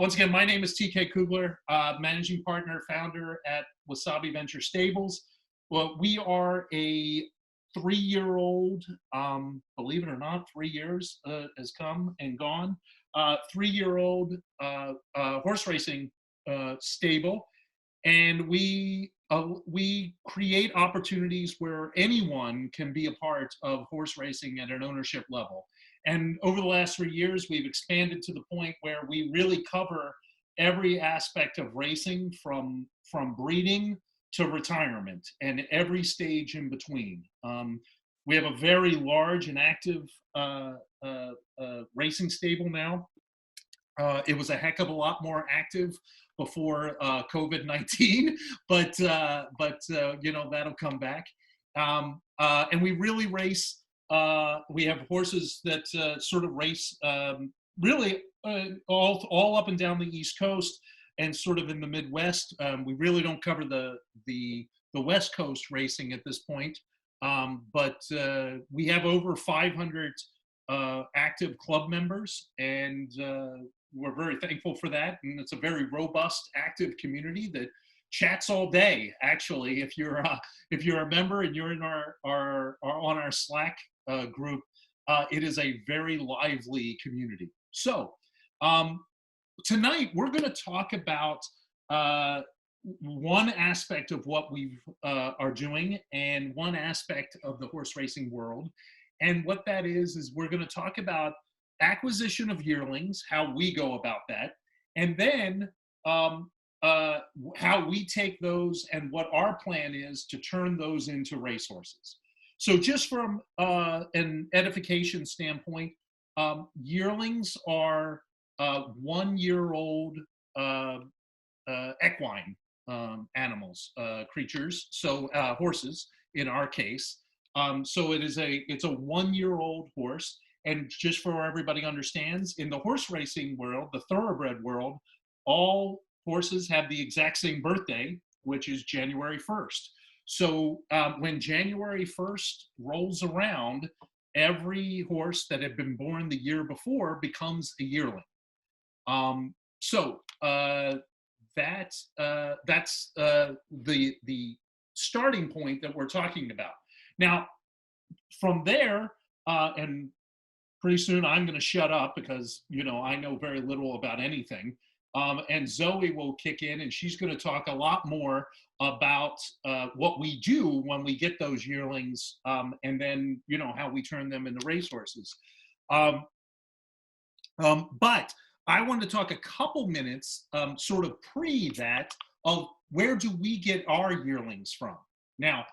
Once again, my name is TK Kuegler, managing partner, founder at Wasabi Venture Stables. Well, we are a 3-year-old, believe it or not, 3 years has come and gone, 3-year-old horse racing stable. And we create opportunities where anyone can be a part of horse racing at an ownership level. And over the last 3 years, we've expanded to the point where we really cover every aspect of racing from breeding to retirement and every stage in between. We have a very large and active racing stable now. It was a heck of a lot more active before COVID-19, but you know, that'll come back. And we really race. We have horses that sort of race really all up and down the East Coast and sort of in the Midwest. We really don't cover the West Coast racing at this point, but we have over 500 active club members, and we're very thankful for that. And it's a very robust, active community that chats all day. Actually, if you're a member and you're in our on our Slack group, it is a very lively community. So tonight we're going to talk about one aspect of what we are doing and one aspect of the horse racing world. And what that is we're going to talk about acquisition of yearlings, how we go about that, and then how we take those and what our plan is to turn those into racehorses. So just from an edification standpoint, yearlings are 1-year-old equine animals, creatures, so horses in our case. So it's a 1-year-old horse. And just for everybody understands, in the horse racing world, the thoroughbred world, all horses have the exact same birthday, which is January 1st. So when January 1st rolls around, every horse that had been born the year before becomes a yearling. That's the starting point that we're talking about. Now, from there, and pretty soon I'm going to shut up because, you know, I know very little about anything. And Zoe will kick in and she's going to talk a lot more about what we do when we get those yearlings, and then, you know, how we turn them into racehorses. But I wanted to talk a couple minutes, sort of pre that, of where do we get our yearlings from? Now,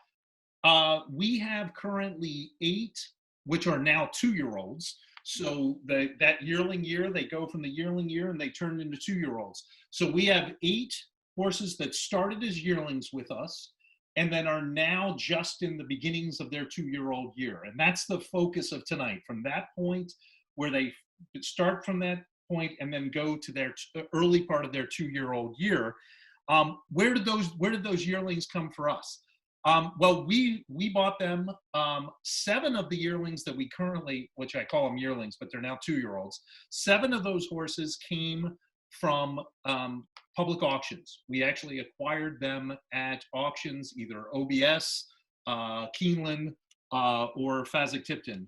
we have currently 8, which are now 2-year-olds. So that yearling year, they go from the yearling year and they turn into 2-year-olds. So we have 8 horses that started as yearlings with us and then are now just in the beginnings of their 2-year-old year. And that's the focus of tonight, from that point where they start from that point and then go to their early part of their 2-year-old year. Where did those yearlings come for us? Well, we bought them, 7 of the yearlings that we currently, which I call them yearlings, but they're now 2-year-olds. 7 of those horses came from public auctions. We actually acquired them at auctions, either OBS, Keeneland, or Fasig-Tipton.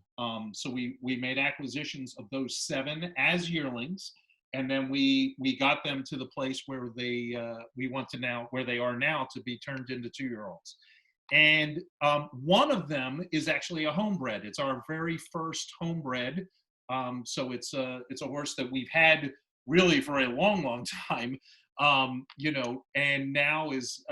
So we made acquisitions of those 7 as yearlings, and then we got them to the place where they where they are now to be turned into 2-year-olds. And one of them is actually a homebred. It's our very first homebred. So it's a horse that we've had really for a long, long time, you know, and now is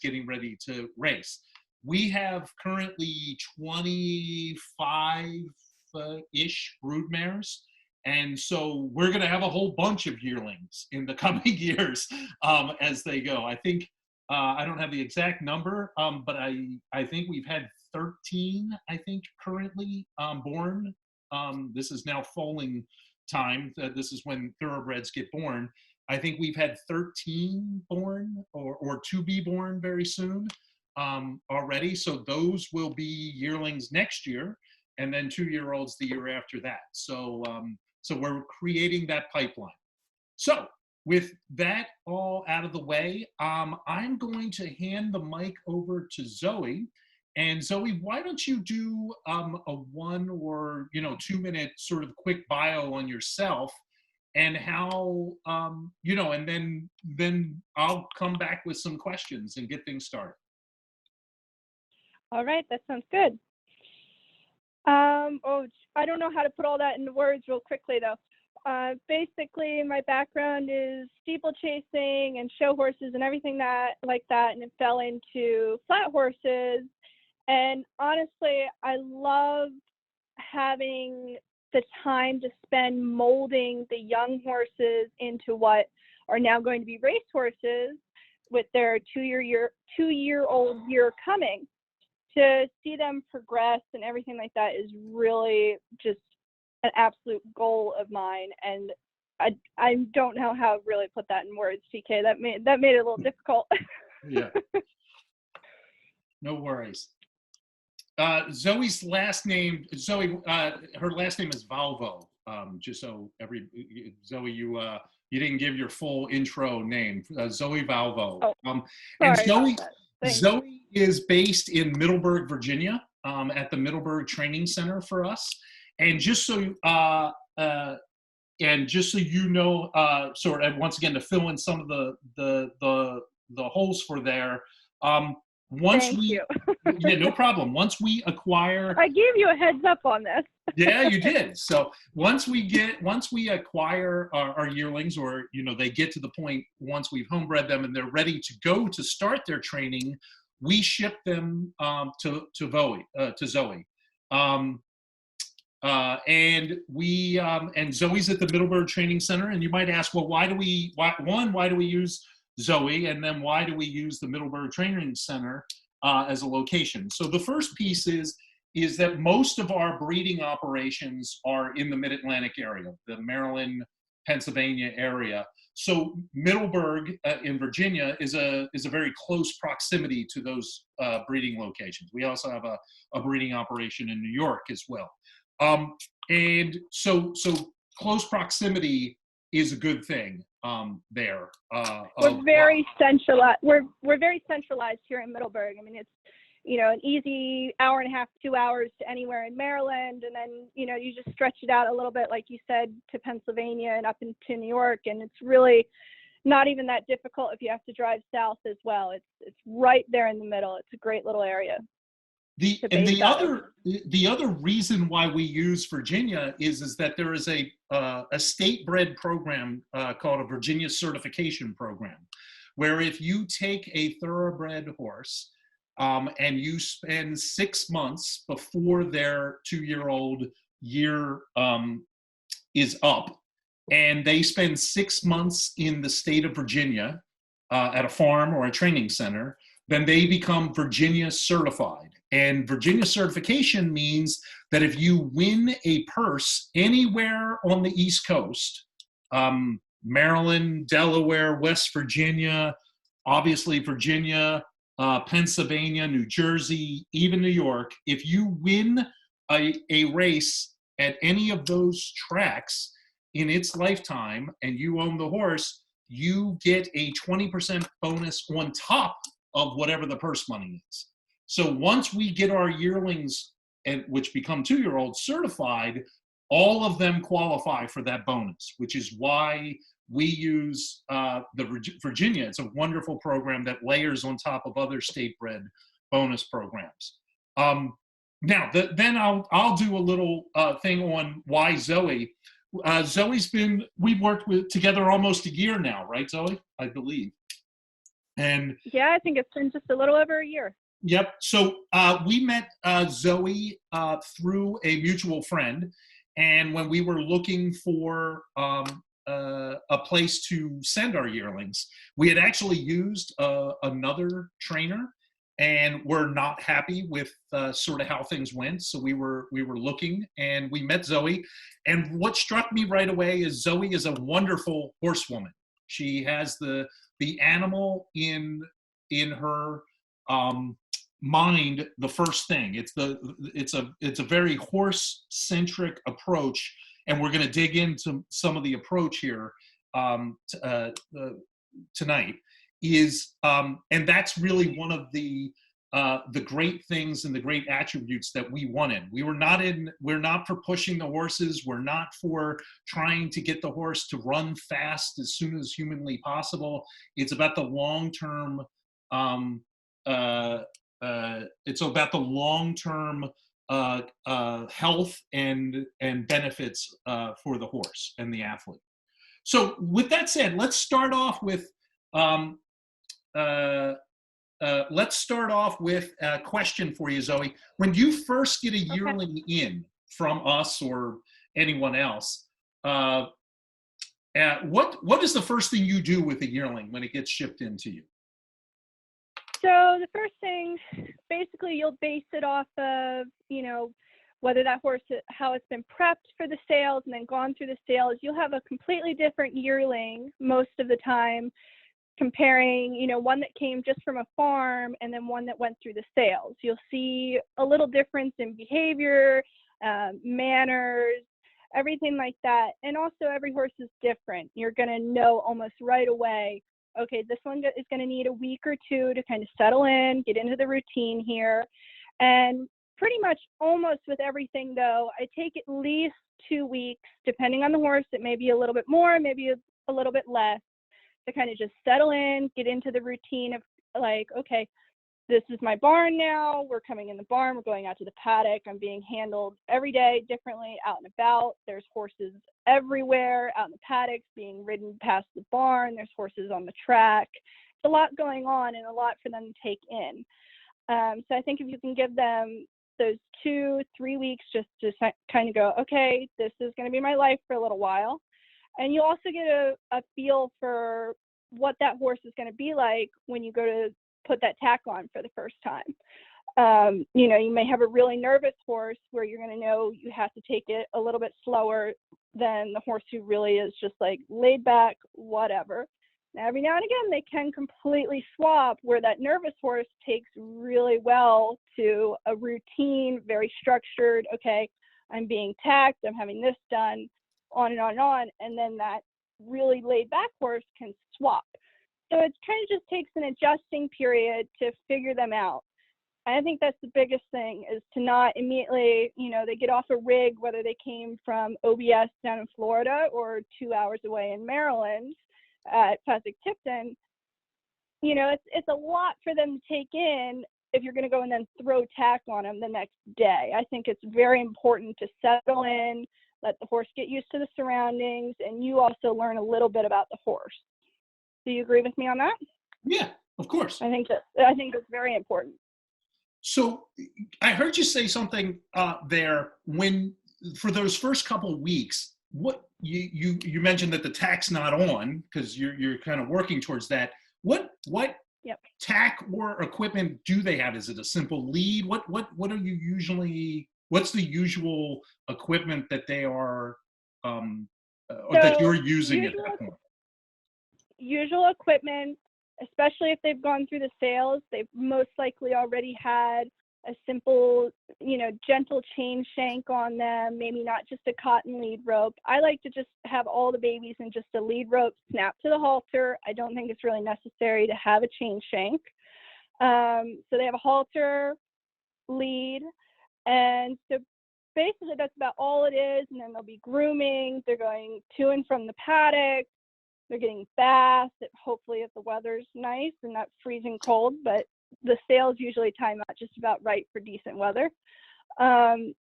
getting ready to race. We have currently 25-ish broodmares. And so we're going to have a whole bunch of yearlings in the coming years as they go. I think, I don't have the exact number, but I think we've had 13, I think, currently born. This is now foaling time. This is when thoroughbreds get born. I think we've had 13 born or to be born very soon already. So those will be yearlings next year, and then 2-year-olds the year after that. So so we're creating that pipeline. So with that all out of the way, I'm going to hand the mic over to Zoe. And Zoe, why don't you do a 1 or 2 minute sort of quick bio on yourself, and how and then I'll come back with some questions and get things started. All right, that sounds good. I don't know how to put all that into words real quickly though. Basically, my background is steeplechasing and show horses and everything like that, and it fell into flat horses. And honestly, I love having the time to spend molding the young horses into what are now going to be racehorses with their two-year-old year coming. To see them progress and everything like that is really just an absolute goal of mine, and I don't know how to really put that in words, TK. That made it a little difficult. Yeah. No worries. Zoe's last name, her last name is Valvo. Just so Zoe, you didn't give your full intro name. Zoe Valvo. And Zoe is based in Middleburg, Virginia, at the Middleburg Training Center for us. And just so you know, sort of once again to fill in some of the holes for there. Yeah, no problem. Once we acquire, I gave you a heads up on this. Yeah, you did. So once we acquire our yearlings, or they get to the point once we've homebred them and they're ready to go to start their training, we ship them to Zoe. And Zoe's at the Middleburg Training Center. And you might ask, well, why do we use Zoe, and then why do we use the Middleburg Training Center as a location? So the first piece is that most of our breeding operations are in the Mid-Atlantic area, the Maryland, Pennsylvania area. So Middleburg in Virginia is a very close proximity to those breeding locations. We also have a breeding operation in New York as well. And so close proximity is a good thing there. We're very centralized. We're very centralized here in Middleburg. I mean, it's an easy hour and a half, 2 hours to anywhere in Maryland, and then you just stretch it out a little bit, like you said, to Pennsylvania and up into New York, and it's really not even that difficult if you have to drive south as well. It's right there in the middle. It's a great little area. The other reason why we use Virginia is that there is a state-bred program called a Virginia certification program, where if you take a thoroughbred horse and you spend 6 months before their 2-year-old year is up, and they spend 6 months in the state of Virginia at a farm or a training center, then they become Virginia certified. And Virginia certification means that if you win a purse anywhere on the East Coast, Maryland, Delaware, West Virginia, obviously Virginia, Pennsylvania, New Jersey, even New York, if you win a race at any of those tracks in its lifetime and you own the horse, you get a 20% bonus on top of whatever the purse money is. So once we get our yearlings, which become 2-year-olds, certified, all of them qualify for that bonus, which is why we use the Virginia. It's a wonderful program that layers on top of other state-bred bonus programs. Now, then I'll do a little thing on why Zoe. We've worked together almost a year now, right, Zoe? I believe. And yeah, I think it's been just a little over a year. Yep. So we met Zoe through a mutual friend, and when we were looking for a place to send our yearlings, we had actually used another trainer, and we're not happy with sort of how things went. So we were looking, and we met Zoe, and what struck me right away is Zoe is a wonderful horsewoman. She has the animal in her mind the first thing. It's a very horse-centric approach, and we're going to dig into some of the approach here tonight is, and that's really one of the great things and the great attributes that we wanted. We're not for pushing the horses. We're not for trying to get the horse to run fast as soon as humanly possible. It's about the long-term, it's about the long-term health and benefits for the horse and the athlete. So with that said, let's start off with a question for you, Zoe. When you first get a yearling in from us or anyone else, what is the first thing you do with a yearling when it gets shipped into you? So the first thing, basically, you'll base it off of, whether that horse, how it's been prepped for the sales and then gone through the sales. You'll have a completely different yearling most of the time, comparing, one that came just from a farm and then one that went through the sales. You'll see a little difference in behavior, manners, everything like that. And also every horse is different. You're going to know almost right away, okay, this one is going to need a week or two to kind of settle in, get into the routine here. And pretty much almost with everything, though, I take at least 2 weeks, depending on the horse. It may be a little bit more, maybe a little bit less, to kind of just settle in, get into the routine of like, okay, this is my barn now. We're coming in the barn. We're going out to the paddock. I'm being handled every day differently out and about. There's horses everywhere out in the paddocks being ridden past the barn. There's horses on the track. It's a lot going on and a lot for them to take in. So I think if you can give them those 2-3 weeks just to kind of go, okay, this is going to be my life for a little while. And you also get a feel for what that horse is going to be like when you go to put that tack on for the first time. You may have a really nervous horse where you're going to know you have to take it a little bit slower than the horse who really is just like laid back, whatever. Now, every now and again, they can completely swap where that nervous horse takes really well to a routine, very structured, okay, I'm being tacked, I'm having this done, on and on and on. And then that really laid back horse can swap. So it kind of just takes an adjusting period to figure them out. I think that's the biggest thing, is to not immediately, they get off a rig, whether they came from OBS down in Florida or 2 hours away in Maryland at Fasig-Tipton. It's a lot for them to take in if you're going to go and then throw tack on them the next day. I think it's very important to settle in, let the horse get used to the surroundings, and you also learn a little bit about the horse. Do you agree with me on that? Yeah, of course. I think that's very important. So I heard you say something there for those first couple of weeks. What you mentioned that the tack's not on because you're kind of working towards that. What Yep. tack or equipment do they have? Is it a simple lead? What are you usually? What's the usual equipment that they are or that you're using at that point? Usual equipment, especially if they've gone through the sales, they've most likely already had a simple, gentle chain shank on them, maybe not just a cotton lead rope. I like to just have all the babies in just a lead rope snap to the halter. I don't think it's really necessary to have a chain shank. So they have a halter, lead, and so basically that's about all it is. And then they'll be grooming. They're going to and from the paddock. They're getting baths, hopefully if the weather's nice and not freezing cold, but the sales usually time out just about right for decent weather. And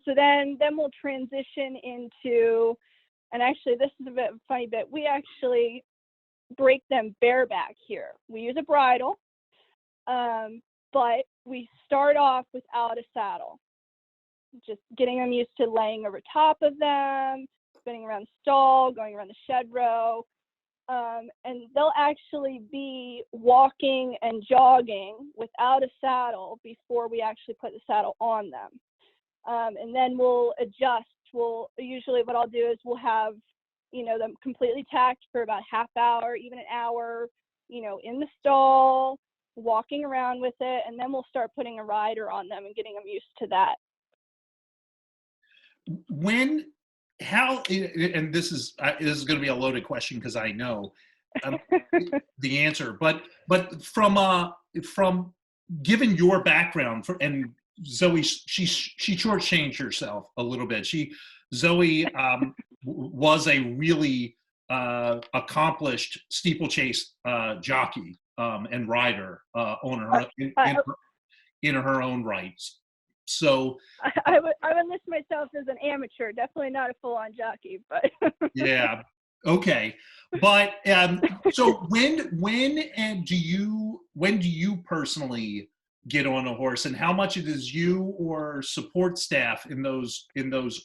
so then we'll transition into, and actually this is a bit of a funny bit, we actually break them bareback here. We use a bridle, but we start off without a saddle, just getting them used to laying over top of them, spinning around the stall, going around the shed row, and they'll actually be walking and jogging without a saddle before we actually put the saddle on them. And then we'll adjust. Usually what I'll do is we'll have, them completely tacked for about half hour, even an hour, in the stall, walking around with it, and then we'll start putting a rider on them and getting them used to that. When how, and this is going to be a loaded question because I know um, the answer, but from given your background and Zoe, she shortchanged herself a little bit. Zoe was a really accomplished steeplechase jockey and rider on her in her own rights. So I would list myself as an amateur, definitely not a full-on jockey, but yeah, okay. But so when do you personally get on a horse, and how much it is you or support staff in those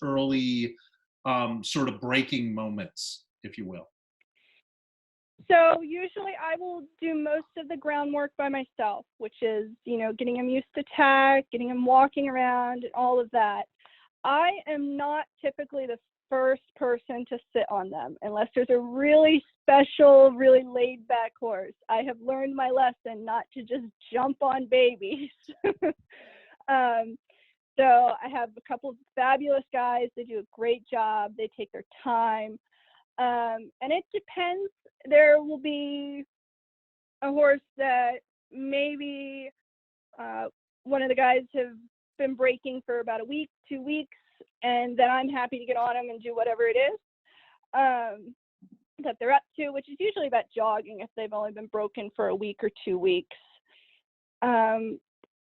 early sort of breaking moments, if you will? so usually I will do most of the groundwork by myself, which is, getting him used to tack, getting him walking around, and all of that. I am not typically the first person to sit on them unless there's a really special, really laid back horse. I have learned my lesson not to just jump on babies. So I have a couple of fabulous guys. They do a great job. They take their time. And it depends. There will be a horse that maybe one of the guys have been breaking for about a week, 2 weeks, and then I'm happy to get on him and do whatever it is that they're up to, which is usually about jogging if they've only been broken for a week or 2 weeks.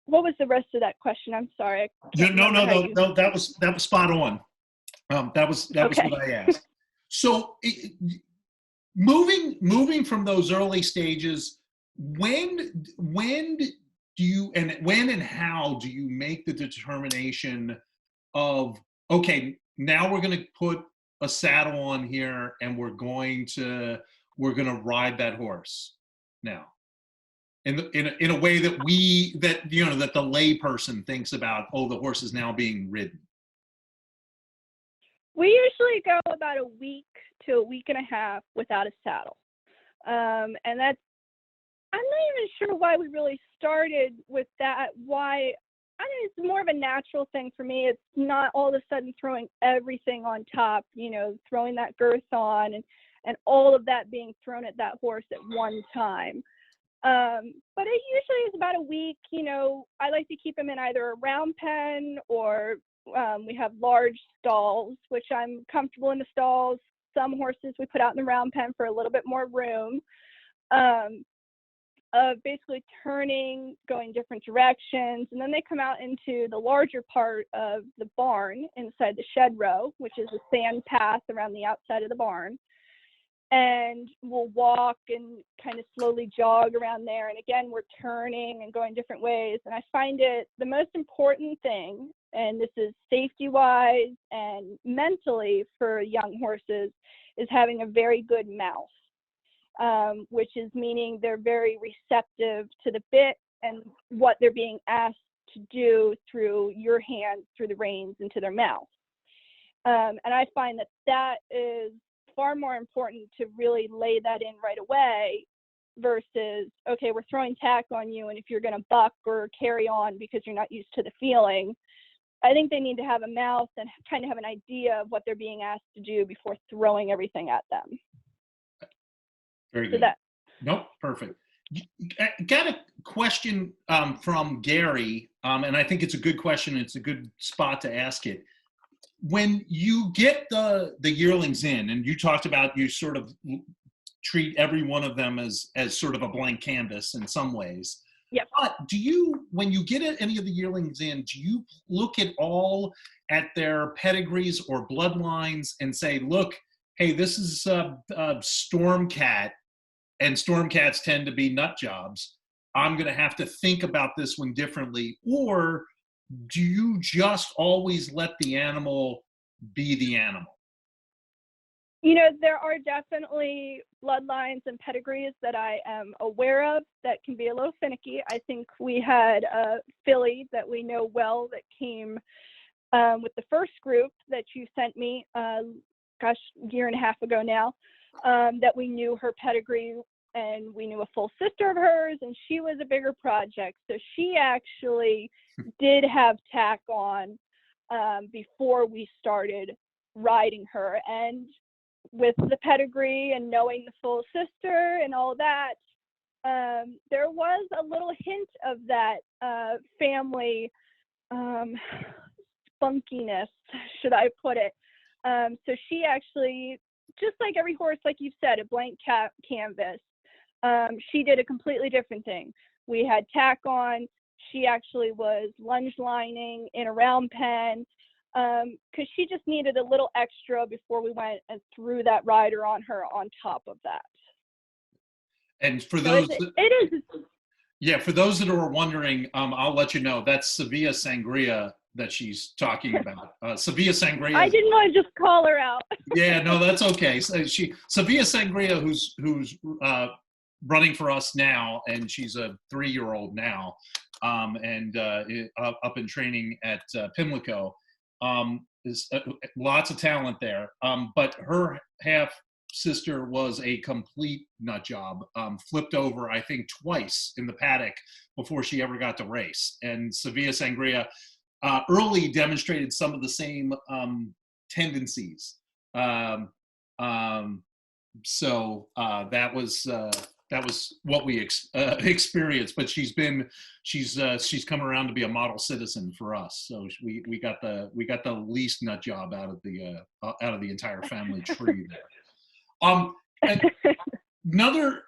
What was the rest of that question? I'm sorry. No. That was spot on. That was Okay. what I asked. So moving from those early stages, when do you when and how do you make the determination of, okay, now we're going to put a saddle on here and we're going to ride that horse now in a way that that the lay person thinks about, oh, the horse is now being ridden? We usually go about a week to a week and a half without a saddle. And that's, I'm not even sure why we really started with that. Why, I mean, it's more of a natural thing for me. It's not all of a sudden throwing everything on top, throwing that girth on and all of that being thrown at that horse at one time. But it usually is about a week. I like to keep him in either a round pen or we have large stalls, which I'm comfortable in the stalls. Some horses we put out in the round pen for a little bit more room. Basically turning, going different directions, and then they come out into the larger part of the barn inside the shed row, which is a sand path around the outside of the barn. And we'll walk and kind of slowly jog around there. And again, we're turning and going different ways. And I find it the most important thing, and this is safety-wise and mentally for young horses, is having a very good mouth, which is meaning they're very receptive to the bit and what they're being asked to do through your hands, through the reins, into their mouth. And I find that is far more important to really lay that in right away versus, okay, we're throwing tack on you, and if you're going to buck or carry on because you're not used to the feeling, I think they need to have a mouth and kind of have an idea of what they're being asked to do before throwing everything at them. Very good. Nope, perfect. I got a question from Gary, and I think it's a good question. It's a good spot to ask it. When you get the yearlings in, and you talked about, you sort of treat every one of them as sort of a blank canvas in some ways. Yep. But when you get any of the yearlings in, do you look at their pedigrees or bloodlines and say, look, hey, this is a Stormcat, and Stormcats tend to be nut jobs. I'm going to have to think about this one differently? Or do you just always let the animal be the animal? There are definitely bloodlines and pedigrees that I am aware of that can be a little finicky. I think we had a filly that we know well that came with the first group that you sent me, a year and a half ago now, that we knew her pedigree, and we knew a full sister of hers, and she was a bigger project. So she actually did have tack on before we started riding her. And with the pedigree and knowing the full sister and all that, there was a little hint of that family spunkiness, should I put it. So she actually, just like every horse, like you said, a blank canvas, she did a completely different thing. We had tack on. She actually was lunge lining in a round pen, because she just needed a little extra before we went and threw that rider on her on top of that. And for So those, it is. yeah, for those that are wondering, I'll let you know that's Sevilla Sangria that she's talking about. Sevilla Sangria. I didn't want to just call her out. Yeah, no, that's okay. So Sevilla Sangria, who's running for us now, and she's a 3-year-old now, and up in training at Pimlico. Is lots of talent there, but her half sister was a complete nut job. Flipped over, I think, twice in the paddock before she ever got to race. And Sevilla Sangria early demonstrated some of the same tendencies. So that was what we experienced. But she's come around to be a model citizen for us. So we got the least nut job out of the entire family tree there. Another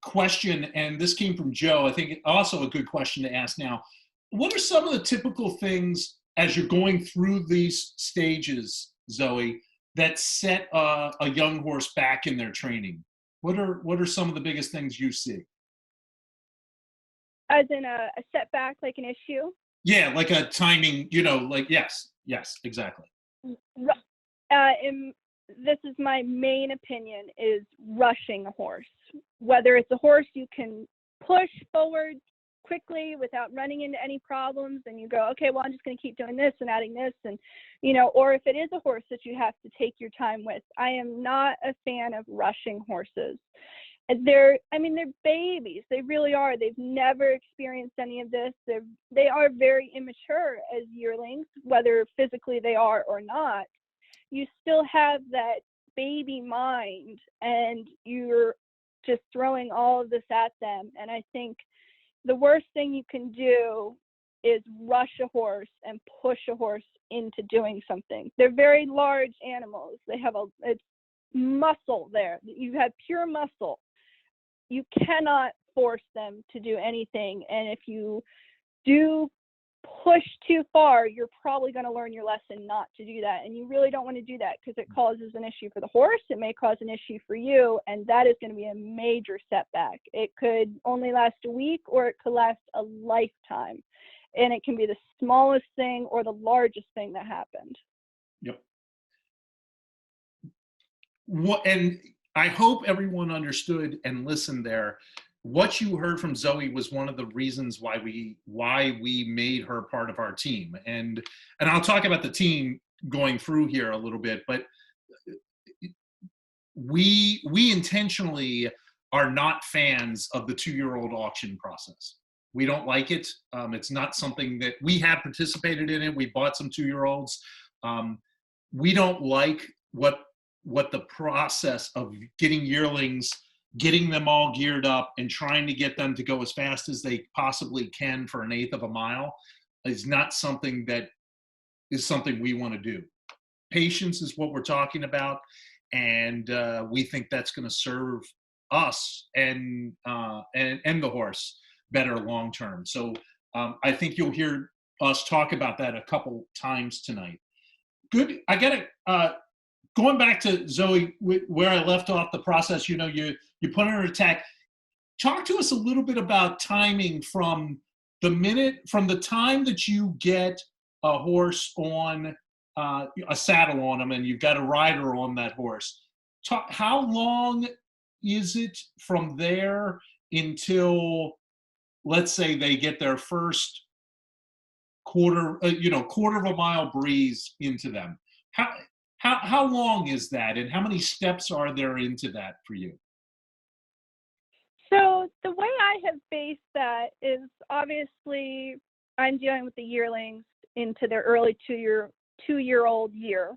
question, and this came from Joe. I think also a good question to ask now. What are some of the typical things as you're going through these stages, Zoe, that set a young horse back in their training? What are some of the biggest things you see? As in a setback, like an issue? Yeah, like a timing, like yes, exactly. And this is my main opinion, is rushing a horse. Whether it's a horse you can push forward quickly without running into any problems, and you go, okay, well, I'm just going to keep doing this and adding this, and or if it is a horse that you have to take your time with. I am not a fan of rushing horses. They're babies. They really are. They've never experienced any of this. They are very immature as yearlings, whether physically they are or not. You still have that baby mind, and you're just throwing all of this at them. And I think the worst thing you can do is rush a horse and push a horse into doing something. They're very large animals. They have it's muscle there. You have pure muscle. You cannot force them to do anything. And if you do push too far, you're probably going to learn your lesson not to do that. And you really don't want to do that, because it causes an issue for the horse. It may cause an issue for you, and that is going to be a major setback. It could only last a week, or it could last a lifetime. And it can be the smallest thing or the largest thing that happened. Yep. And I hope everyone understood and listened there. What you heard from Zoe was one of the reasons why we made her part of our team. And I'll talk about the team going through here a little bit, but we intentionally are not fans of the 2-year-old auction process. We don't like it. It's not something that we have participated in. We bought some 2-year-olds. We don't like what the process of getting yearlings, getting them all geared up and trying to get them to go as fast as they possibly can for 1/8 of a mile is not something that is something we want to do. Patience is what we're talking about. And we think that's going to serve us and the horse better long term. So I think you'll hear us talk about that a couple times tonight. Good. I got to going back to Zoe, where I left off the process. You put her in attack. Talk to us a little bit about timing from the time that you get a horse on a saddle on them and you've got a rider on that horse. How long is it from there until, let's say, they get their first quarter of a mile breeze into them? How long is that, and how many steps are there into that for you? So the way I have based that is, obviously I'm dealing with the yearlings into their early two-year-old year.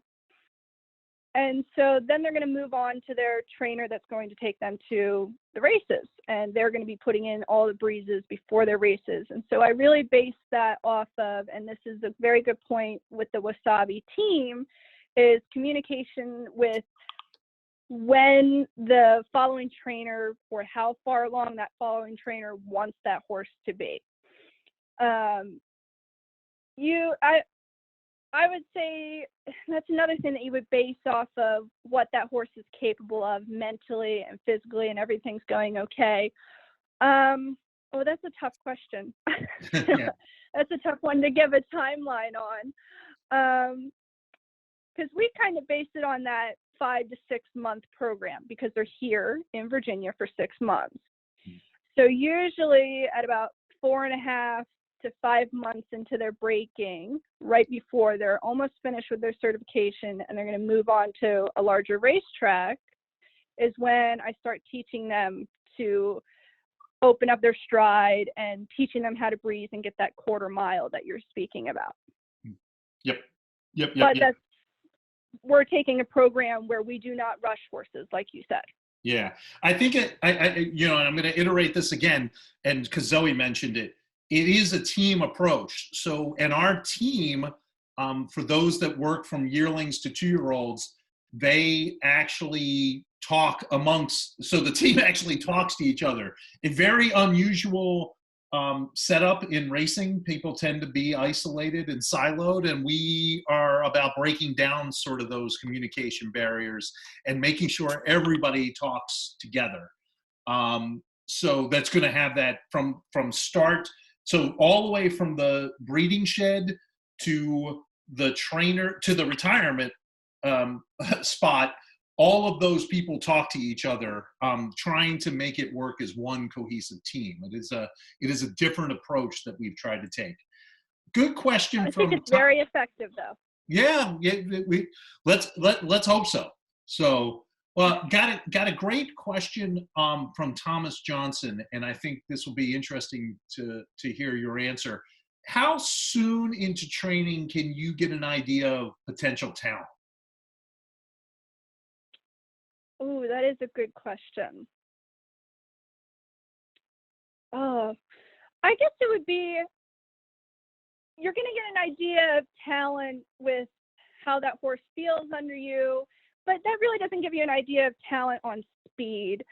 And so then they're going to move on to their trainer that's going to take them to the races, and they're going to be putting in all the breezes before their races. And so I really base that off of, and this is a very good point with the Wasabi team, is communication with when the following trainer or how far along that following trainer wants that horse to be. I would say that's another thing that you would base off of what that horse is capable of mentally and physically, and everything's going okay. Oh, that's a tough question. Yeah. That's a tough one to give a timeline on. Because we kind of base it on that 5 to 6 month program, because they're here in Virginia for 6 months. So usually at about 4.5 to 5 months into their breaking, right before they're almost finished with their certification and they're going to move on to a larger racetrack, is when I start teaching them to open up their stride and teaching them how to breathe and get that quarter mile that you're speaking about. Yep. But we're taking a program where we do not rush horses, like you said. Yeah, I think and I'm going to iterate this again, and because Zoe mentioned it, it is a team approach. So, and our team, for those that work from yearlings to 2-year-olds, they actually talk amongst, so the team actually talks to each other. A very unusual setup in racing. People tend to be isolated and siloed, and we are about breaking down sort of those communication barriers and making sure everybody talks together. So that's going to have that from start. So all the way from the breeding shed to the trainer to the retirement spot, all of those people talk to each other, trying to make it work as one cohesive team. It is a different approach that we've tried to take. Good question. I think it's very effective, though. Yeah, let's hope so. So, well, got a great question from Thomas Johnson, and I think this will be interesting to hear your answer. How soon into training can you get an idea of potential talent? Oh, that is a good question. Oh, I guess it would be, you're going to get an idea of talent with how that horse feels under you, but that really doesn't give you an idea of talent on speed.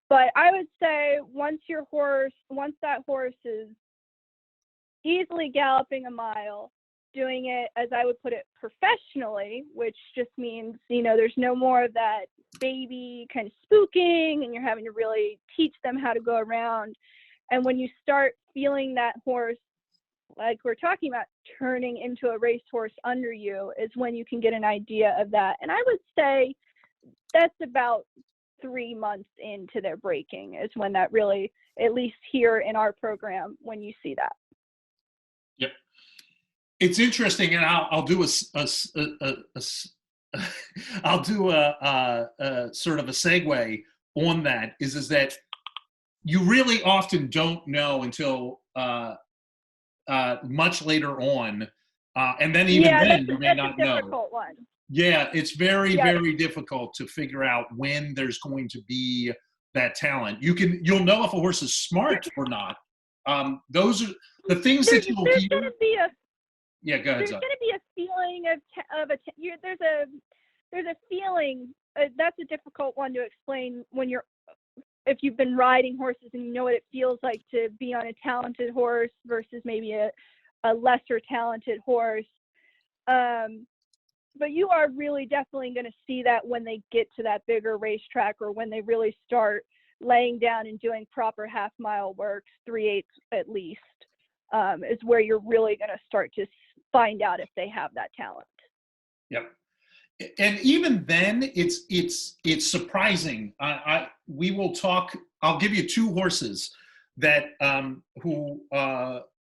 But I would say once that horse is easily galloping a mile, doing it, as I would put it, professionally, which just means, there's no more of that baby kind of spooking and you're having to really teach them how to go around. And when you start feeling that horse, like we're talking about, turning into a racehorse under you, is when you can get an idea of that. And I would say that's about 3 months into their breaking is when that really, at least here in our program, when you see that. Yep. It's interesting, and I'll do a sort of a segue on that. Is that you really often don't know until much later on, and then even then you may not know. That's a difficult one. Yeah, it's very difficult to figure out when there's going to be that talent. You'll know if a horse is smart or not. Those are the things that you will hear. Go ahead. There's going to be a feeling there's a feeling. That's a difficult one to explain if you've been riding horses and you know what it feels like to be on a talented horse versus maybe a lesser talented horse. But you are really definitely going to see that when they get to that bigger racetrack, or when they really start laying down and doing proper half-mile works, 3/8 at least, is where you're really going to start to find out if they have that talent. Yep. And even then, it's surprising. We will talk. I'll give you 2 horses that who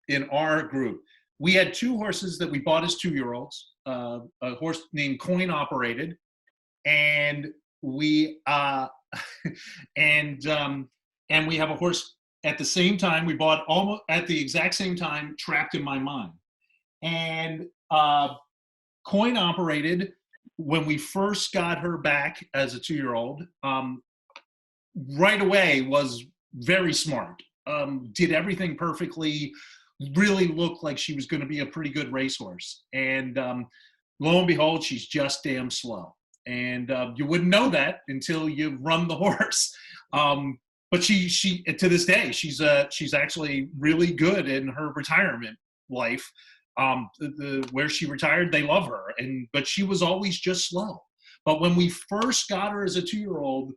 in our group. We had 2 horses that we bought as 2-year-olds. A horse named Coin Operated, and we and we have a horse at the same time. We bought almost at the exact same time, Trapped in My Mind. And Coin Operated when we first got her back as a 2-year-old, right away was very smart. Did everything perfectly, really looked like she was going to be a pretty good racehorse. And lo and behold, she's just damn slow. And you wouldn't know that until you run the horse. But she to this day, she's actually really good in her retirement life. Where she retired, they love her, but she was always just slow. But when we first got her as a 2-year-old,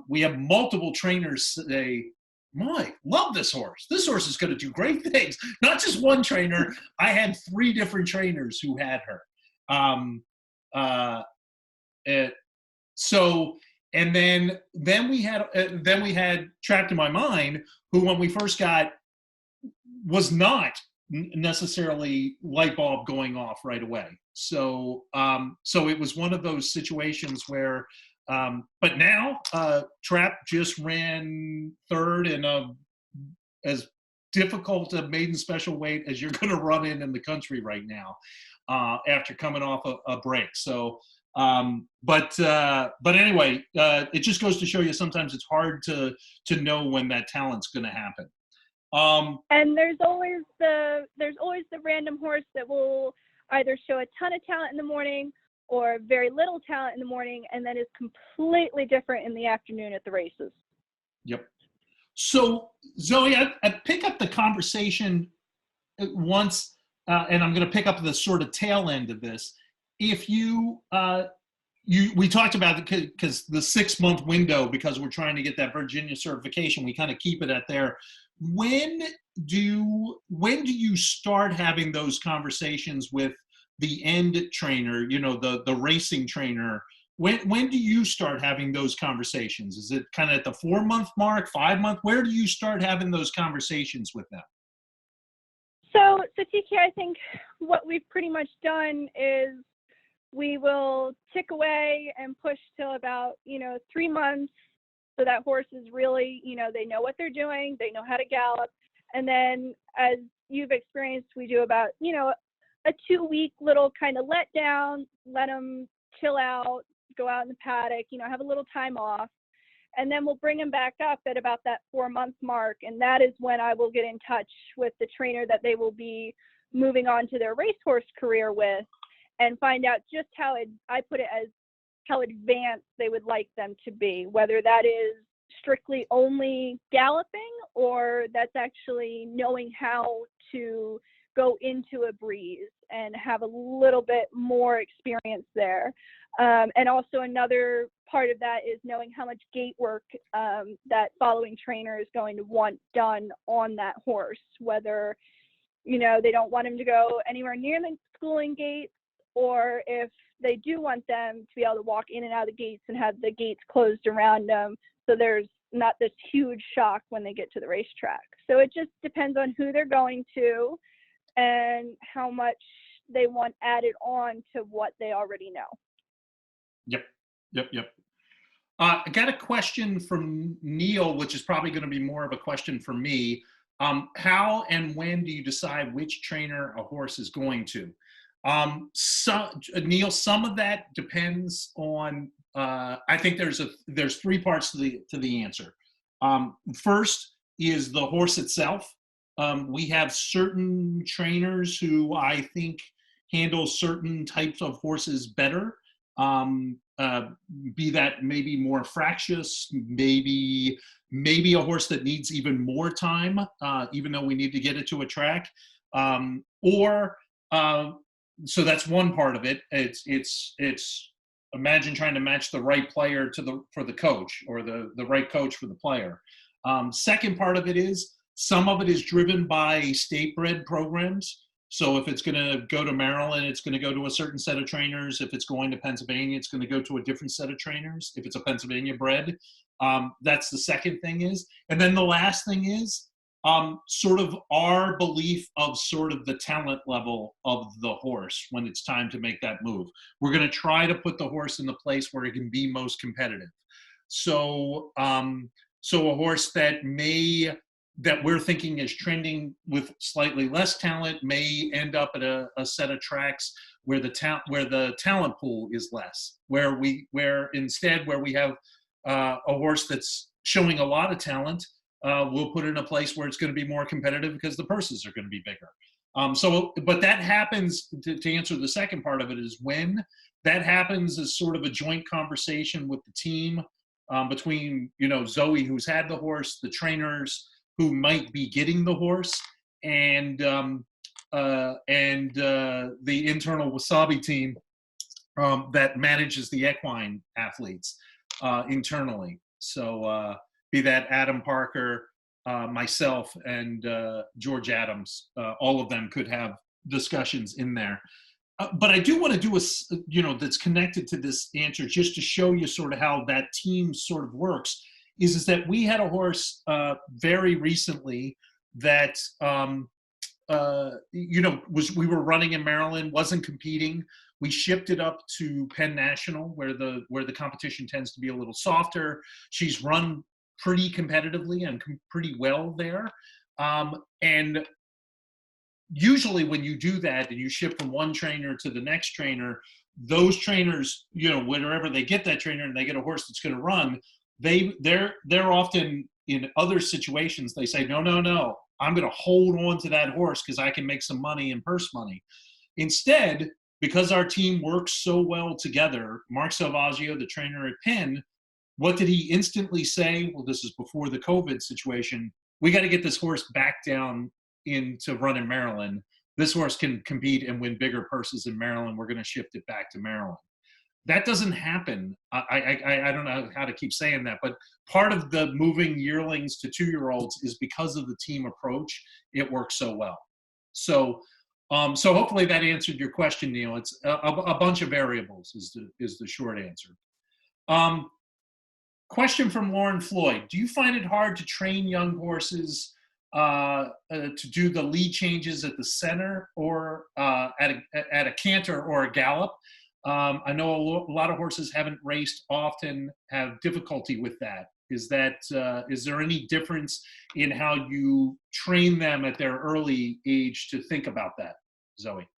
we have multiple trainers say, "Mike, love this horse. This horse is going to do great things." Not just one trainer. I had 3 different trainers who had her. And then we had Trapped in My Mind, who when we first got was not necessarily light bulb going off right away. So it was one of those situations where, but now Trap just ran 3rd in as difficult a maiden special weight as you're going to run in the country right now, after coming off a break. So, but anyway, it just goes to show you sometimes it's hard to know when that talent's going to happen. And there's always the random horse that will either show a ton of talent in the morning or very little talent in the morning, and then is completely different in the afternoon at the races. Yep. So Zoe, I pick up the conversation once, and I'm going to pick up the sort of tail end of this. If we talked about it because the 6-month window, because we're trying to get that Virginia certification, we kind of keep it at there. When do you start having those conversations with the end trainer, the racing trainer? When do you start having those conversations? Is it kind of at the 4-month mark, 5-month? Where do you start having those conversations with them? So TK, I think what we've pretty much done is we will tick away and push till about 3 months. So that horse is really, they know what they're doing, they know how to gallop. And then as you've experienced, we do about, a 2-week little kind of let down, let them chill out, go out in the paddock, have a little time off. And then we'll bring them back up at about that 4-month mark. And that is when I will get in touch with the trainer that they will be moving on to their racehorse career with, and find out just how advanced they would like them to be, whether that is strictly only galloping or that's actually knowing how to go into a breeze and have a little bit more experience there. And also another part of that is knowing how much gait work that following trainer is going to want done on that horse, whether, they don't want him to go anywhere near the schooling gates, or if they do want them to be able to walk in and out of the gates and have the gates closed around them, so there's not this huge shock when they get to the racetrack. So it just depends on who they're going to and how much they want added on to what they already know. Yep. I got a question from Neil, which is probably going to be more of a question for me. How and when do you decide which trainer a horse is going to? Neil, some of that depends on, I think there's 3 parts to the answer. First is the horse itself. We have certain trainers who I think handle certain types of horses better. Be that maybe more fractious, maybe a horse that needs even more time, even though we need to get it to a track, so that's one part of it. It's imagine trying to match the right player for the coach, or the right coach for the player. Second part of it is some of it is driven by state bred programs. So if it's going to go to Maryland, it's going to go to a certain set of trainers. If it's going to Pennsylvania, it's going to go to a different set of trainers. If it's a Pennsylvania bred, that's the second thing is. And then the last thing is sort of our belief of sort of the talent level of the horse when it's time to make that move. We're going to try to put the horse in the place where it can be most competitive. So a horse that may that we're thinking is trending with slightly less talent may end up at a set of tracks where the talent pool is less, where we have a horse that's showing a lot of talent, we'll put it in a place where it's going to be more competitive because the purses are going to be bigger. But that happens, to answer the second part of it, is when that happens is sort of a joint conversation with the team, between, Zoe, who's had the horse, the trainers who might be getting the horse, and the internal Wasabi team that manages the equine athletes internally. So be that Adam Parker, myself, and George Adams, all of them could have discussions in there. But I do want to do that's connected to this answer, just to show you sort of how that team sort of works, is that we had a horse very recently that, we were running in Maryland, wasn't competing. We shipped it up to Penn National, where the competition tends to be a little softer. She's run pretty competitively and pretty well there. And usually when you do that and you ship from one trainer to the next trainer, those trainers, whenever they get that trainer and they get a horse that's going to run, they're often, in other situations, they say, no, I'm going to hold on to that horse because I can make some money and purse money. Instead, because our team works so well together, Mark Salvaggio, the trainer at Penn, what did he instantly say? Well, this is before the COVID situation. We got to get this horse back down into run in Maryland. This horse can compete and win bigger purses in Maryland. We're going to shift it back to Maryland. That doesn't happen. I don't know how to keep saying that, but part of the moving yearlings to 2-year-olds is because of the team approach. It works so well. So hopefully that answered your question, Neil. It's a bunch of variables is the short answer. Question from Lauren Floyd. Do you find it hard to train young horses to do the lead changes at the center or at a canter or a gallop? I know a lot of horses haven't raced often, have difficulty with that. Is there any difference in how you train them at their early age to think about that, Zoe?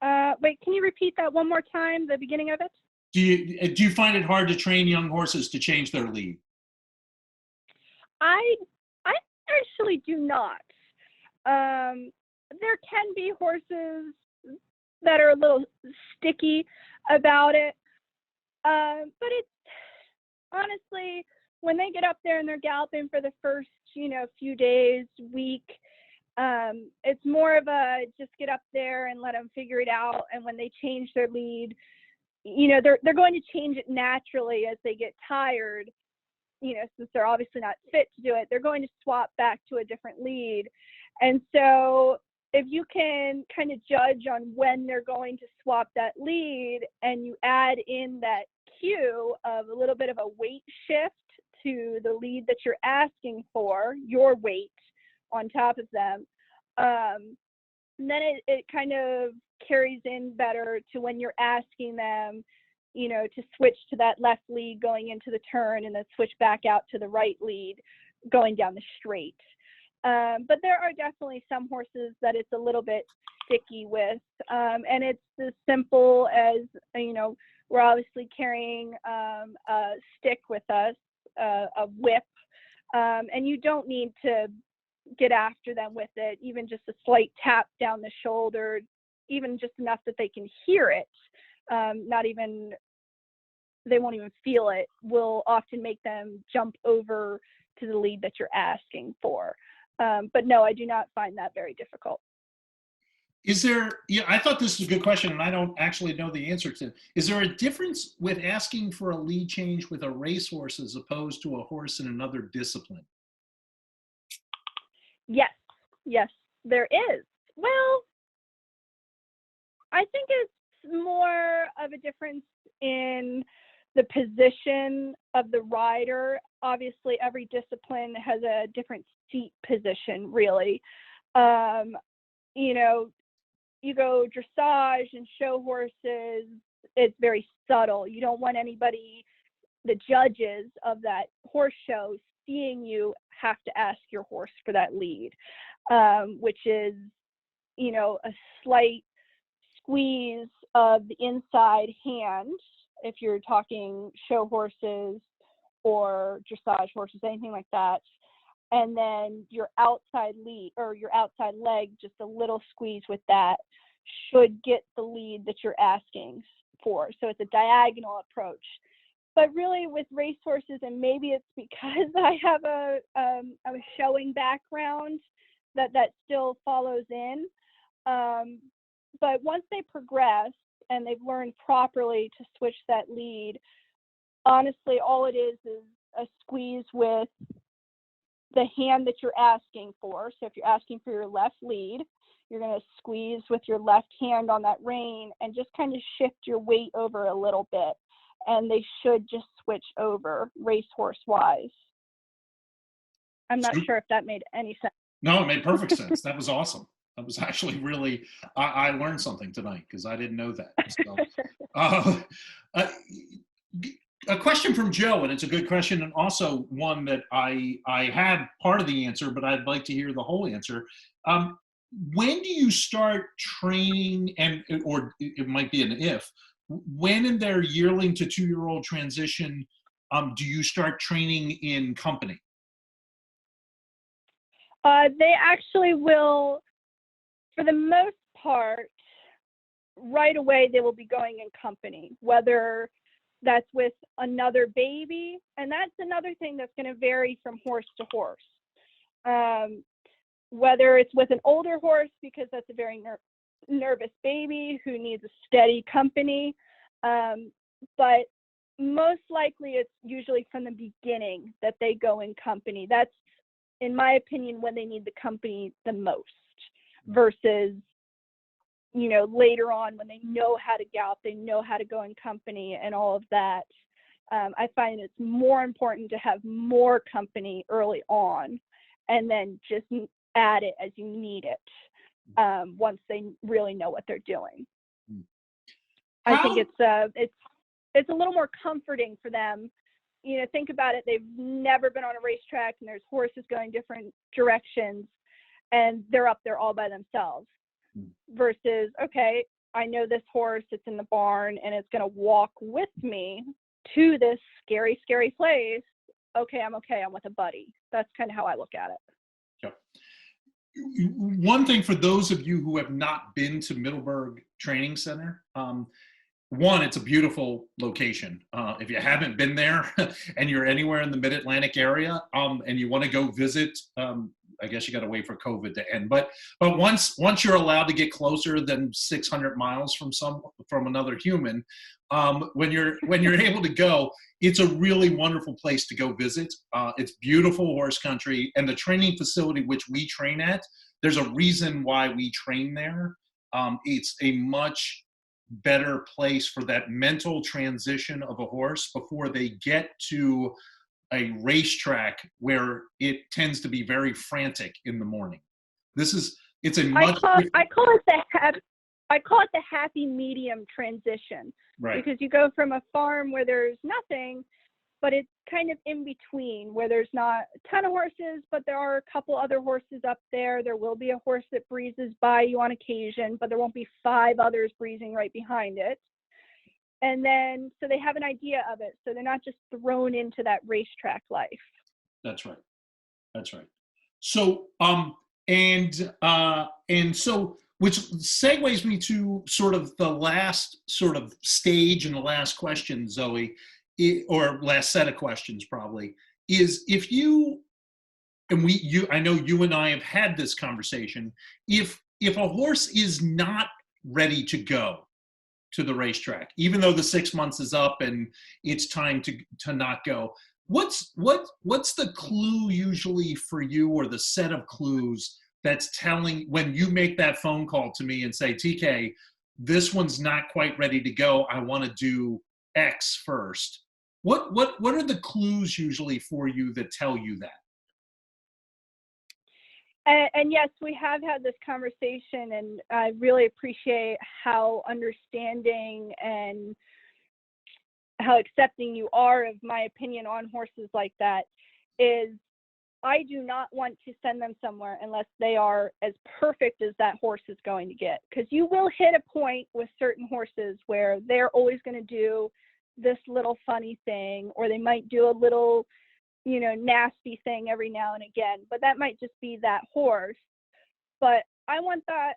Wait, can you repeat that one more time, the beginning of it? Do you find it hard to train young horses to change their lead? I actually do not. There can be horses that are a little sticky about it, but it's honestly, when they get up there and they're galloping for the first few days, week, it's more of a just get up there and let them figure it out. And when they change their lead, they're going to change it naturally as they get tired, since they're obviously not fit to do it. They're going to swap back to a different lead. And so if you can kind of judge on when they're going to swap that lead, and you add in that cue of a little bit of a weight shift to the lead that you're asking for, your weight on top of them, then it kind of carries in better to when you're asking them, to switch to that left lead going into the turn and then switch back out to the right lead going down the straight. But there are definitely some horses that it's a little bit sticky with, and it's as simple as, we're obviously carrying a stick with us, a whip, and you don't need to get after them with it. Even just a slight tap down the shoulder, even just enough that they can hear it, they won't even feel it, will often make them jump over to the lead that you're asking for. But no, I do not find that very difficult. Is there, I thought this was a good question, and I don't actually know the answer to it. Is there a difference with asking for a lead change with a racehorse as opposed to a horse in another discipline? Yes, there is. Well, I think it's more of a difference in the position of the rider. Obviously, every discipline has a different seat position, really. You go dressage and show horses, it's very subtle. You don't want anybody, the judges of that horse show, seeing you have to ask your horse for that lead, which is, you know, a slight squeeze of the inside hand if you're talking show horses or dressage horses, anything like that. And then your outside lead or your outside leg, just a little squeeze with that should get the lead that you're asking for. So it's a diagonal approach. But really with racehorses, and maybe it's because I have a showing background that still follows in. But once they progress and they've learned properly to switch that lead, honestly, all it is a squeeze with the hand that you're asking for. So if you're asking for your left lead, you're going to squeeze with your left hand on that rein and just kind of shift your weight over a little bit. And they should just switch over racehorse wise. I'm not sure if that made any sense. No, it made perfect sense. That was awesome. That was actually really, I learned something tonight because I didn't know that. So, a question from Joe, and it's a good question, and also one that I had part of the answer, but I'd like to hear the whole answer. When do you start training, or it might be an if, when in their yearling to 2-year-old transition, do you start training in company? They actually will, for the most part, right away they will be going in company, whether that's with another baby, and that's another thing that's going to vary from horse to horse. Whether it's with an older horse, because that's a very nervous baby who needs a steady company, but most likely it's usually from the beginning that they go in company. That's, in my opinion, when they need the company the most, versus, you know, later on when they know how to gallop, they know how to go in company and all of that. I find it's more important to have more company early on and then just add it as you need it, once they really know what they're doing. I think it's a little more comforting for them. You know, think about it. They've never been on a racetrack and there's horses going different directions and they're up there all by themselves. Versus, okay, I know this horse, it's in the barn and it's going to walk with me to this scary, scary place. Okay, I'm with a buddy. That's kind of how I look at it. Yep. One thing for those of you who have not been to Middleburg Training Center, one, it's a beautiful location. If you haven't been there and you're anywhere in the Mid-Atlantic area, and you want to go visit, I guess you got to wait for COVID to end. But once you're allowed to get closer than 600 miles from another human, when you're able to go, it's a really wonderful place to go visit. It's beautiful horse country, and the training facility which we train at, there's a reason why we train there. It's a much better place for that mental transition of a horse before they get to a racetrack where it tends to be very frantic in the morning. It's a much. I call it the happy medium transition, right? Because you go from a farm where there's nothing, but it's kind of in between where there's not a ton of horses, but there are a couple other horses up there. There will be a horse that breezes by you on occasion, but there won't be 5 others breezing right behind it. And then, so they have an idea of it. So they're not just thrown into that racetrack life. That's right. That's right. So, and so, which segues me to sort of the last sort of stage and the last question, Zoe, or last set of questions probably, is if you, and I know you and I have had this conversation, if a horse is not ready to go to the racetrack, even though the 6 months is up and it's time to not go, what's the clue usually for you, or the set of clues that's telling, when you make that phone call to me and say, TK, this one's not quite ready to go, I want to do X first. What are the clues usually for you that tell you that? And yes, we have had this conversation, and I really appreciate how understanding and how accepting you are of my opinion on horses like that. is I do not want to send them somewhere unless they are as perfect as that horse is going to get. Because you will hit a point with certain horses where they're always going to do this little funny thing, or they might do a little, you know, nasty thing every now and again, but that might just be that horse. But I want that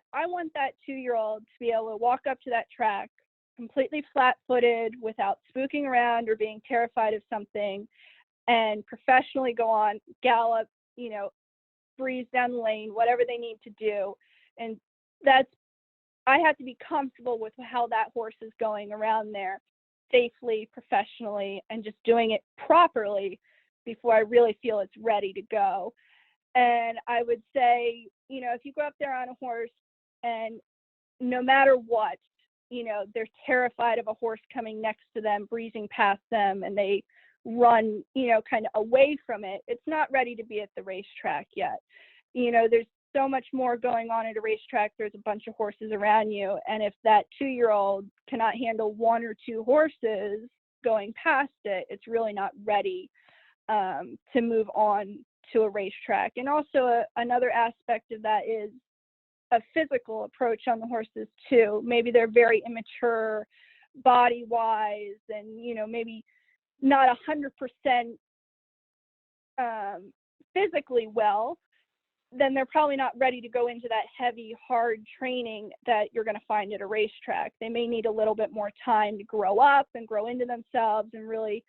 2-year-old to be able to walk up to that track completely flat-footed without spooking around or being terrified of something, and professionally go on, gallop, you know, breeze down the lane, whatever they need to do. And I have to be comfortable with how that horse is going around there safely, professionally, and just doing it properly before I really feel it's ready to go. And I would say, you know, if you go up there on a horse and no matter what, you know, they're terrified of a horse coming next to them, breezing past them, and they run, you know, kind of away from it, it's not ready to be at the racetrack yet. You know, there's so much more going on at a racetrack. There's a bunch of horses around you. And if that 2-year-old cannot handle 1 or 2 horses going past it, it's really not ready to move on to a racetrack. And also another aspect of that is a physical approach on the horses too. Maybe they're very immature body wise, and, you know, maybe not 100% physically well, then they're probably not ready to go into that heavy, hard training that you're going to find at a racetrack. They may need a little bit more time to grow up and grow into themselves and really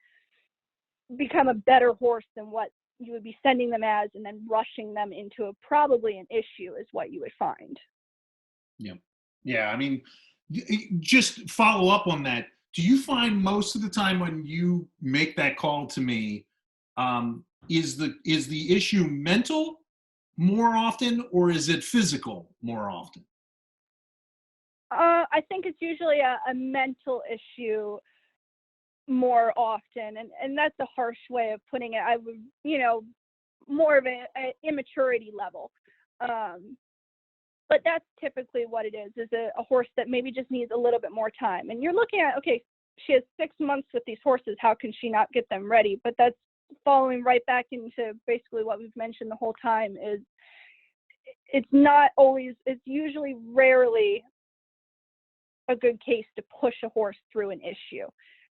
become a better horse than what you would be sending them as, and then rushing them into probably an issue is what you would find. Yeah. Yeah. I mean, just follow up on that. Do you find most of the time when you make that call to me, is the issue mental more often, or is it physical more often? I think it's usually a mental issue more often, and that's a harsh way of putting it. I would, you know, more of an immaturity level. But that's typically what it is a horse that maybe just needs a little bit more time. And you're looking at, okay, she has 6 months with these horses. How can she not get them ready? But that's following right back into basically what we've mentioned the whole time is it's usually rarely a good case to push a horse through an issue,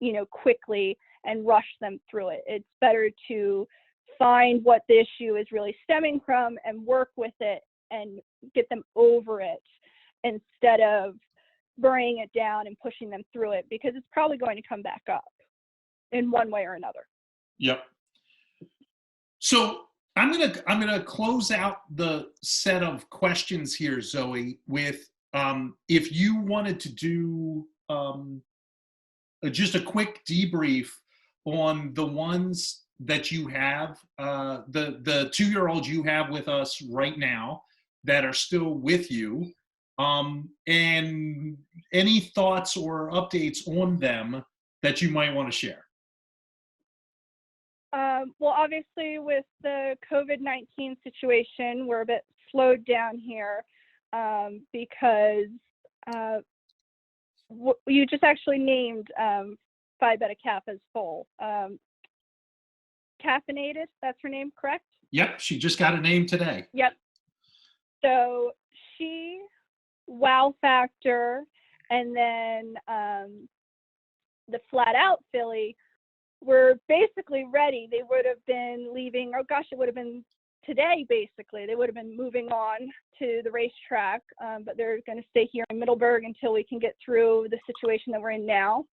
you know, quickly and rush them through it. It's better to find what the issue is really stemming from and work with it and get them over it instead of burying it down and pushing them through it, because it's probably going to come back up in one way or another. Yep. So I'm gonna close out the set of questions here, Zoe, with if you wanted to do just a quick debrief on the ones that you have, the 2-year-olds you have with us right now that are still with you, and any thoughts or updates on them that you might want to share. Well, obviously with the COVID-19 situation, we're a bit slowed down here because you just actually named Phi Beta Kappa as foal. Caffeinated, that's her name, correct? Yep, she just got a name today. Yep. So she, Wow Factor, and then the Flat Out filly were basically ready. They would have been leaving, oh gosh, it would have been today basically. They would have been moving on to the racetrack, but they're going to stay here in Middleburg until we can get through the situation that we're in now.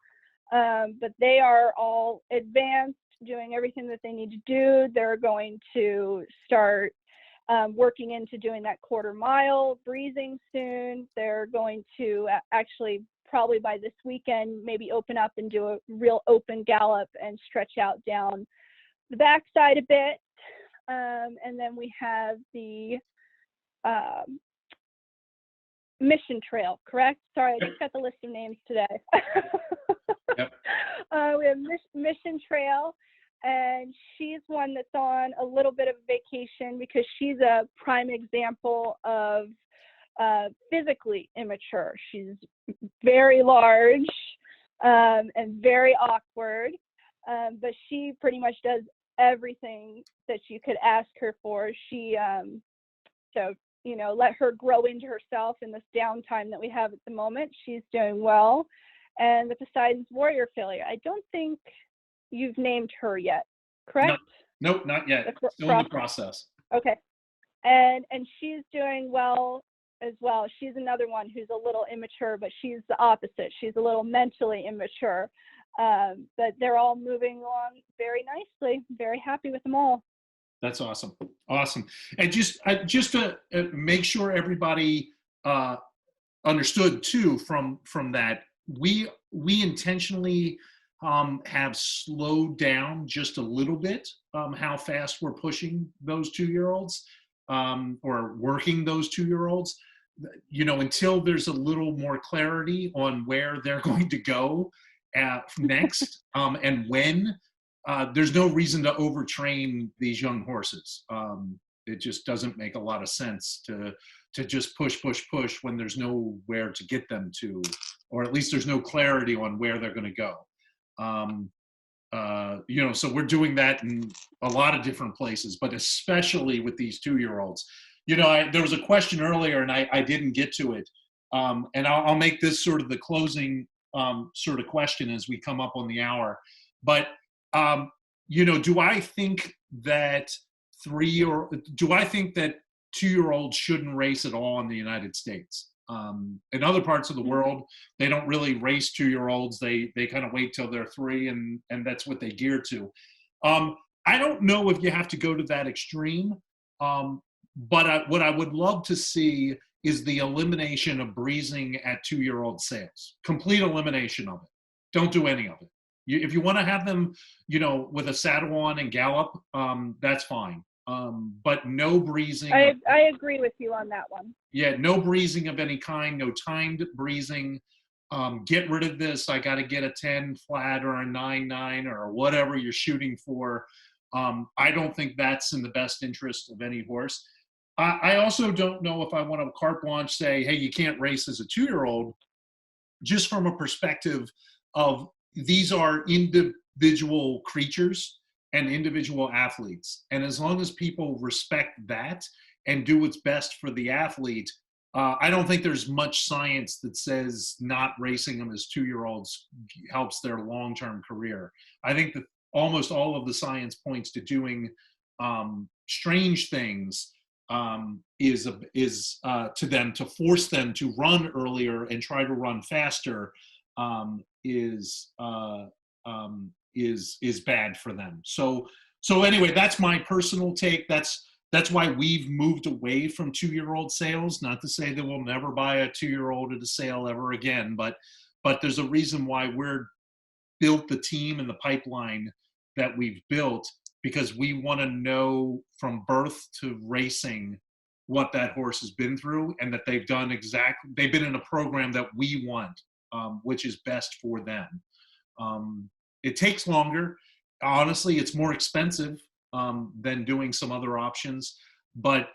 But they are all advanced, doing everything that they need to do. They're going to start working into doing that 1/4 mile breezing soon. They're going to actually probably by this weekend maybe open up and do a real open gallop and stretch out down the backside a bit. And then we have the Mission Trail, correct? Sorry, I just got the list of names today. Yep. We have Mission Trail, and she's one that's on a little bit of vacation because she's a prime example of physically immature. She's very large and very awkward, but she pretty much does everything that you could ask her for. She, so, you know, let her grow into herself in this downtime that we have at the moment. She's doing well. And the Poseidon's Warrior failure, I don't think you've named her yet, correct? No, nope, not yet. Still in the process. Okay. And she's doing well as well. She's another one who's a little immature, but she's the opposite. She's a little mentally immature. But they're all moving along very nicely. Very happy with them all. That's awesome. Awesome. And just to make sure everybody understood too from that, we intentionally have slowed down just a little bit how fast we're pushing those 2-year-olds or working those 2-year-olds, you know, until there's a little more clarity on where they're going to go next and when. There's no reason to overtrain these young horses. It just doesn't make a lot of sense to just push when there's nowhere to get them to, or at least there's no clarity on where they're going to go. You know, so we're doing that in a lot of different places, but especially with these 2-year-olds. You know, there was a question earlier, and I didn't get to it, and I'll make this sort of the closing sort of question as we come up on the hour. But you know, do I think that 2-year-olds shouldn't race at all in the United States? In other parts of the world, they don't really race 2-year-olds. They kind of wait till they're 3, and that's what they gear to. I don't know if you have to go to that extreme, but what I would love to see is the elimination of breezing at 2-year-old sales. Complete elimination of it. Don't do any of it. If you want to have them, you know, with a saddle on and gallop, that's fine. But no breezing. I agree with you on that one. Yeah, no breezing of any kind, no timed breezing. Get rid of this. I got to get a 10 flat or a 9-9 or whatever you're shooting for. I don't think that's in the best interest of any horse. I also don't know if I want to carte blanche say, hey, you can't race as a 2-year-old, just from a perspective of these are individual creatures and individual athletes. And as long as people respect that and do what's best for the athlete, I don't think there's much science that says not racing them as 2-year-olds helps their long-term career. I think that almost all of the science points to doing strange things is to them, to force them to run earlier and try to run faster is bad for them. So anyway, that's my personal take. That's why we've moved away from 2-year-old sales. Not to say that we'll never buy a 2-year-old at a sale ever again, but there's a reason why we're built the team and the pipeline that we've built, because we want to know from birth to racing what that horse has been through, and that they've been in a program that we want, which is best for them. It takes longer. Honestly, it's more expensive than doing some other options. But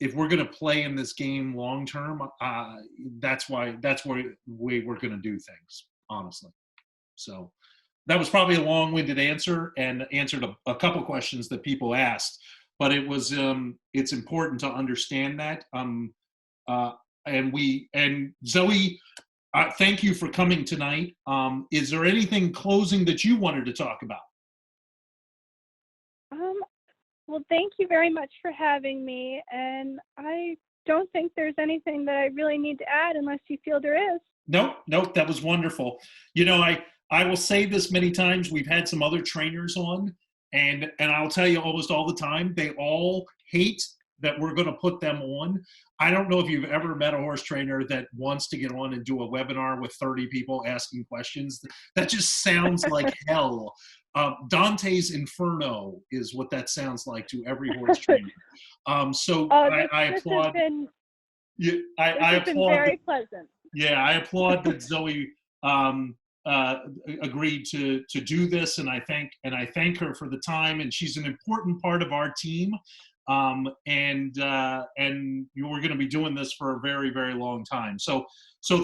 if we're going to play in this game long term, that's where we're going to do things, honestly. So that was probably a long-winded answer and answered a couple questions that people asked. But it was it's important to understand that. And Zoe, thank you for coming tonight. Is there anything closing that you wanted to talk about? Well, thank you very much for having me. And I don't think there's anything that I really need to add unless you feel there is. Nope, that was wonderful. You know, I will say this many times. We've had some other trainers on, and I'll tell you almost all the time, they all hate that we're going to put them on. I don't know if you've ever met a horse trainer that wants to get on and do a webinar with 30 people asking questions. That just sounds like hell. Dante's Inferno is what that sounds like to every horse trainer. I applaud. I applaud. Been very pleasant. Yeah, I applaud that Zoe agreed to do this, and I thank her for the time. And she's an important part of our team. And we're going to be doing this for a very, very long time. So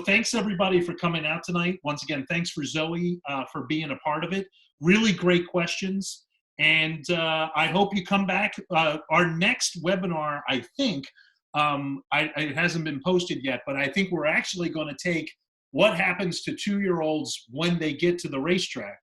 thanks everybody for coming out tonight. Once again, thanks for Zoe for being a part of it. Really great questions. And I hope you come back. Our next webinar, I think, it hasn't been posted yet, but I think we're actually going to take what happens to 2-year-olds when they get to the racetrack.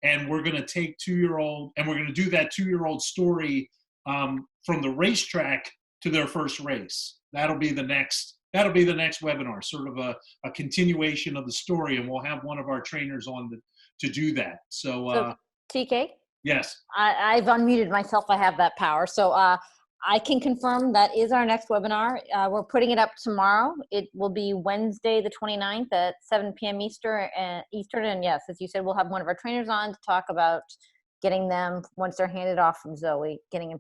And we're going to take 2-year-old, and we're going to do that 2-year-old story from the racetrack to their first race. That'll be the next webinar, sort of a continuation of the story, and we'll have one of our trainers on to do that. So TK? Yes. I've unmuted myself. I have that power. So I can confirm that is our next webinar. We're putting it up tomorrow. It will be Wednesday the 29th at 7 p.m. Eastern. And yes, as you said, we'll have one of our trainers on to talk about getting them, once they're handed off from Zoe, getting them